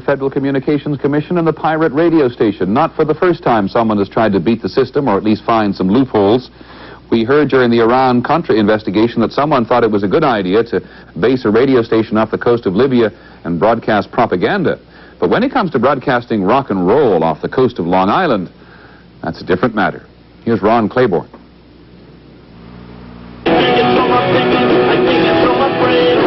Federal Communications Commission and the pirate radio station. Not for the first time someone has tried to beat the system or at least find some loopholes. We heard during the Iran-Contra investigation that someone thought it was a good idea to base a radio station off the coast of Libya and broadcast propaganda. But when it comes to broadcasting rock and roll off the coast of Long Island, that's a different matter. Here's Ron Claiborne.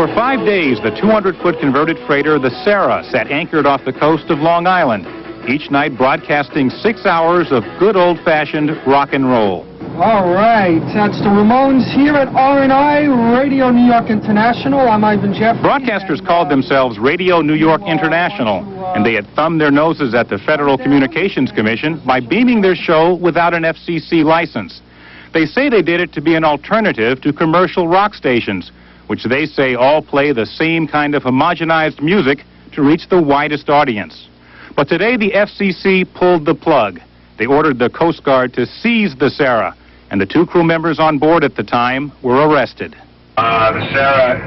For 5 days, the 200-foot converted freighter, the Sarah, sat anchored off the coast of Long Island, each night broadcasting 6 hours of good old-fashioned rock and roll. All right, that's the Ramones here at RNI, Radio New York International. I'm Ivan Jeffrey. Broadcasters called themselves Radio New York International, and they had thumbed their noses at the Federal Communications Commission by beaming their show without an FCC license. They say they did it to be an alternative to commercial rock stations, which they say all play the same kind of homogenized music to reach the widest audience. But today the FCC pulled the plug. They ordered the Coast Guard to seize the Sarah, and the 2 crew members on board at the time were arrested. The Sarah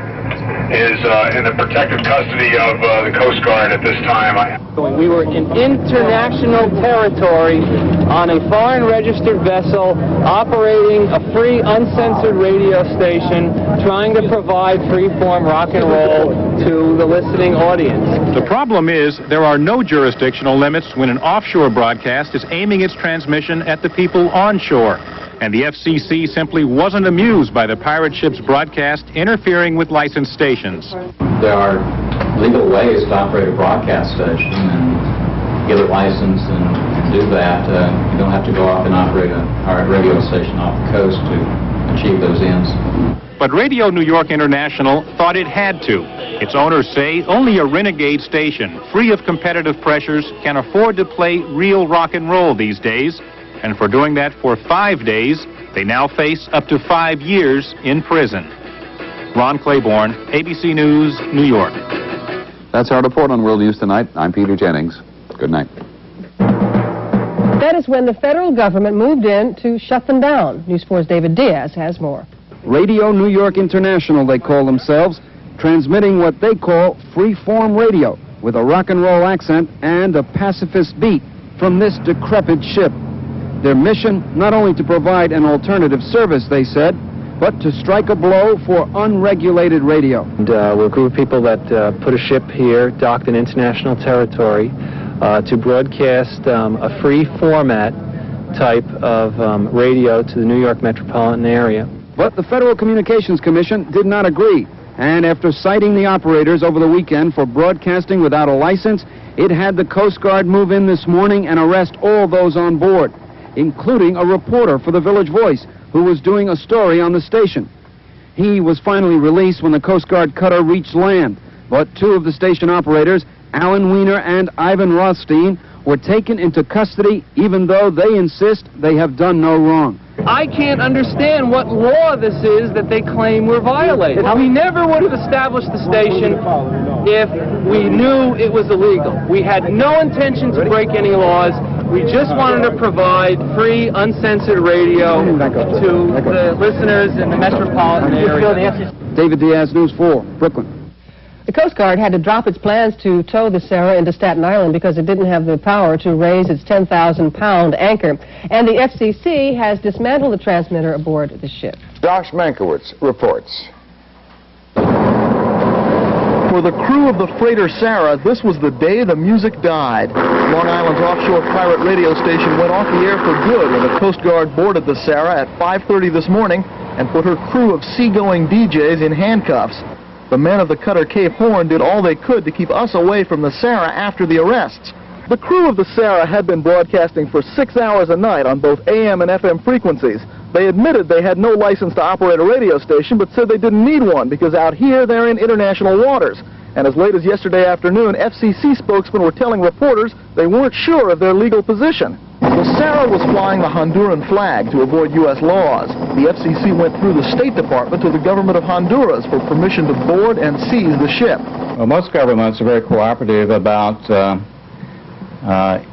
is in the protective custody of the Coast Guard at this time. We were in international territory on a foreign registered vessel operating a free, uncensored radio station trying to provide free-form rock and roll to the listening audience. The problem is there are no jurisdictional limits when an offshore broadcast is aiming its transmission at the people onshore. And the FCC simply wasn't amused by the pirate ship's broadcast interfering with licensed stations. There are legal ways to operate a broadcast station and get a license and do that. You don't have to go off and operate a radio station off the coast to achieve those ends. But Radio New York International thought it had to. Its owners say only a renegade station, free of competitive pressures, can afford to play real rock and roll these days. And for doing that for 5 days, they now face up to 5 years in prison. Ron Claiborne, ABC News, New York. That's our report on World News Tonight. I'm Peter Jennings. Good night. That is when the federal government moved in to shut them down. News 4's David Diaz has more. Radio New York International, they call themselves, transmitting what they call free-form radio with a rock and roll accent and a pacifist beat from this decrepit ship. Their mission, not only to provide an alternative service, they said, but to strike a blow for unregulated radio. And we're a group of people that put a ship here, docked in international territory, to broadcast a free format type of radio to the New York metropolitan area. But the Federal Communications Commission did not agree, and after citing the operators over the weekend for broadcasting without a license, it had the Coast Guard move in this morning and arrest all those on board, including a reporter for the Village Voice who was doing a story on the station. He was finally released when the Coast Guard cutter reached land, but 2 of the station operators, Allan Weiner and Ivan Rothstein, were taken into custody even though they insist they have done no wrong. I can't understand what law this is that they claim we're violating. We never would have established the station if we knew it was illegal. We had no intention to break any laws. We just wanted to provide free, uncensored radio to the listeners in the metropolitan area. David Diaz, News 4, Brooklyn. The Coast Guard had to drop its plans to tow the Sarah into Staten Island because it didn't have the power to raise its 10,000-pound anchor. And the FCC has dismantled the transmitter aboard the ship. Josh Mankiewicz reports. For the crew of the freighter Sarah, this was the day the music died. Long Island's offshore pirate radio station went off the air for good when the Coast Guard boarded the Sarah at 5:30 this morning and put her crew of seagoing DJs in handcuffs. The men of the cutter Cape Horn did all they could to keep us away from the Sarah after the arrests. The crew of the Sarah had been broadcasting for 6 hours a night on both AM and FM frequencies. They admitted they had no license to operate a radio station, but said they didn't need one because out here they're in international waters. And as late as yesterday afternoon, FCC spokesmen were telling reporters they weren't sure of their legal position. The Sarah was flying the Honduran flag to avoid U.S. laws. The FCC went through the State Department to the government of Honduras for permission to board and seize the ship. Well, most governments are very cooperative about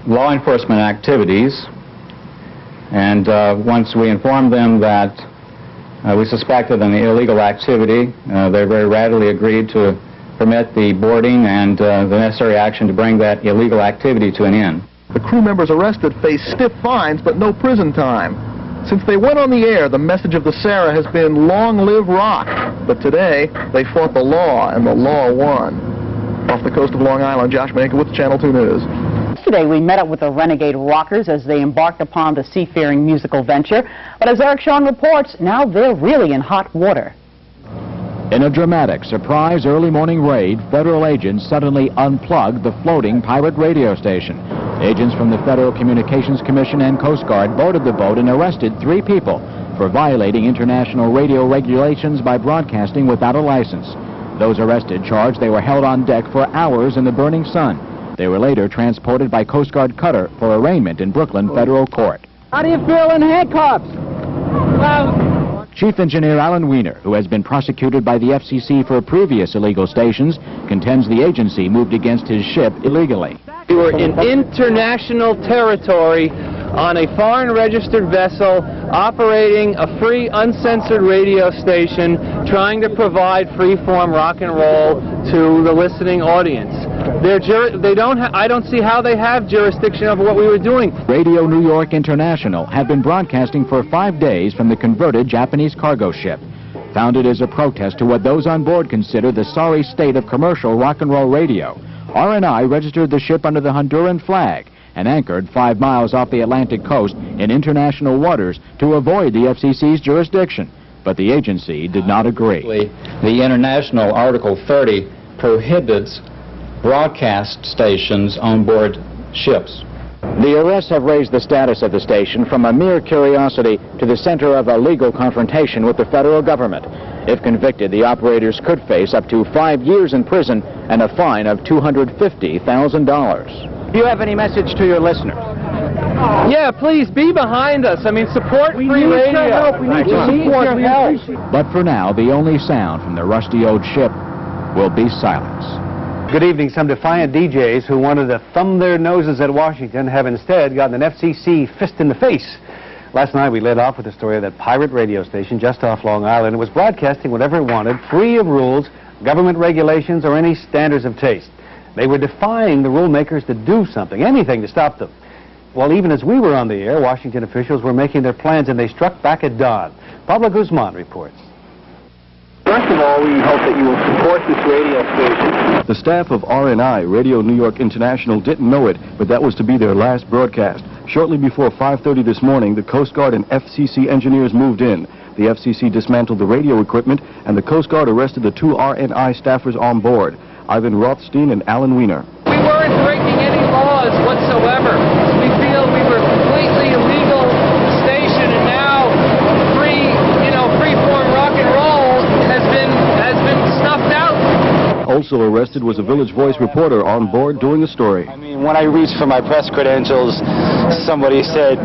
law enforcement activities. And once we informed them that we suspected an illegal activity, they very readily agreed to permit the boarding and the necessary action to bring that illegal activity to an end. The crew members arrested face stiff fines but no prison time. Since they went on the air, the message of the Sarah has been long live rock. But today, they fought the law, and the law won. Off the coast of Long Island, Josh Mankiewicz, Channel 2 News. Yesterday, we met up with the Renegade Rockers as they embarked upon the seafaring musical venture. But as Eric Sean reports, now they're really in hot water. In a dramatic surprise early morning raid, federal agents suddenly unplugged the floating pirate radio station. Agents from the Federal Communications Commission and Coast Guard boarded the boat and arrested 3 people for violating international radio regulations by broadcasting without a license. Those arrested charged they were held on deck for hours in the burning sun. They were later transported by Coast Guard cutter for arraignment in Brooklyn Federal Court. How do you feel in handcuffs? Chief Engineer Allan Weiner, who has been prosecuted by the FCC for previous illegal stations, contends the agency moved against his ship illegally. We were in international territory on a foreign registered vessel operating a free, uncensored radio station trying to provide free-form rock and roll to the listening audience. I don't see how they have jurisdiction over what we were doing. Radio New York International had been broadcasting for 5 days from the converted Japanese cargo ship. Founded as a protest to what those on board consider the sorry state of commercial rock and roll radio, RNI registered the ship under the Honduran flag and anchored 5 miles off the Atlantic coast in international waters to avoid the FCC's jurisdiction. But the agency did not agree. The International Article 30 prohibits broadcast stations on board ships. The arrests have raised the status of the station from a mere curiosity to the center of a legal confrontation with the federal government. If convicted, the operators could face up to 5 years in prison and a fine of $250,000. Do you have any message to your listeners? Yeah, please be behind us. I mean, support free radio. We need to support your help. But for now, the only sound from the rusty old ship will be silence. Good evening. Some defiant DJs who wanted to thumb their noses at Washington have instead gotten an FCC fist in the face. Last night we led off with the story of that pirate radio station just off Long Island. It was broadcasting whatever it wanted, free of rules, government regulations, or any standards of taste. They were defying the rule makers to do something, anything to stop them. Well, even as we were on the air, Washington officials were making their plans, and they struck back at dawn. Pablo Guzman reports. First of all, we hope that you will support this radio station. The staff of RNI, Radio New York International, didn't know it, but that was to be their last broadcast. Shortly before 5:30 this morning, the Coast Guard and FCC engineers moved in. The FCC dismantled the radio equipment, and the Coast Guard arrested the 2 RNI staffers on board, Ivan Rothstein and Allan Weiner. We weren't breaking any laws whatsoever. We feel we were completely illegal station, and now free-form rock and roll has been snuffed out. Also arrested was a Village Voice reporter on board doing a story. I mean, when I reached for my press credentials, somebody said,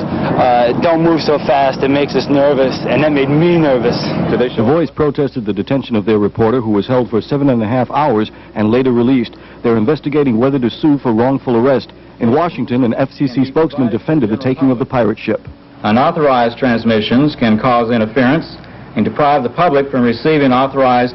don't move so fast, it makes us nervous, and that made me nervous. The Voice protested the detention of their reporter, who was held for 7.5 hours and later released. They're investigating whether to sue for wrongful arrest. In Washington, an FCC spokesman defended the taking of the pirate ship. Unauthorized transmissions can cause interference and deprive the public from receiving authorized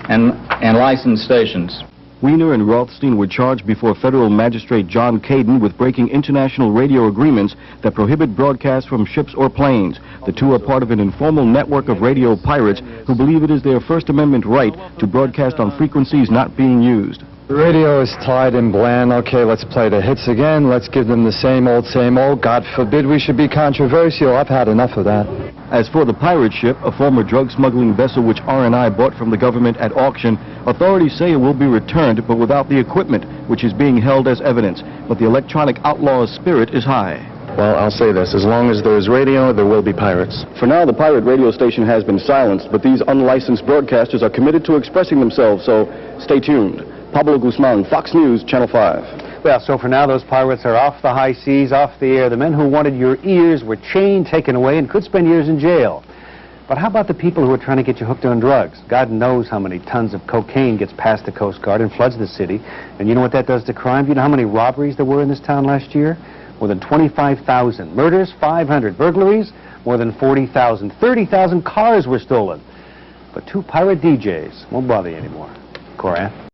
and licensed stations. Weiner and Rothstein were charged before federal magistrate John Caden with breaking international radio agreements that prohibit broadcasts from ships or planes. The 2 are part of an informal network of radio pirates who believe it is their First Amendment right to broadcast on frequencies not being used. The radio is tired and bland. Okay, let's play the hits again. Let's give them the same old, same old. God forbid we should be controversial. I've had enough of that. As for the pirate ship, a former drug smuggling vessel which RNI bought from the government at auction, authorities say it will be returned, but without the equipment, which is being held as evidence. But the electronic outlaw's spirit is high. Well, I'll say this. As long as there is radio, there will be pirates. For now, the pirate radio station has been silenced, but these unlicensed broadcasters are committed to expressing themselves, so stay tuned. Pablo Guzman, Fox News, Channel 5. Well, so for now, those pirates are off the high seas, off the air. The men who wanted your ears were chained, taken away, and could spend years in jail. But how about the people who are trying to get you hooked on drugs? God knows how many tons of cocaine gets past the Coast Guard and floods the city. And you know what that does to crime? You know how many robberies there were in this town last year? More than 25,000. Murders, 500. Burglaries, more than 40,000. 30,000 cars were stolen. But 2 pirate DJs won't bother you anymore. Cora.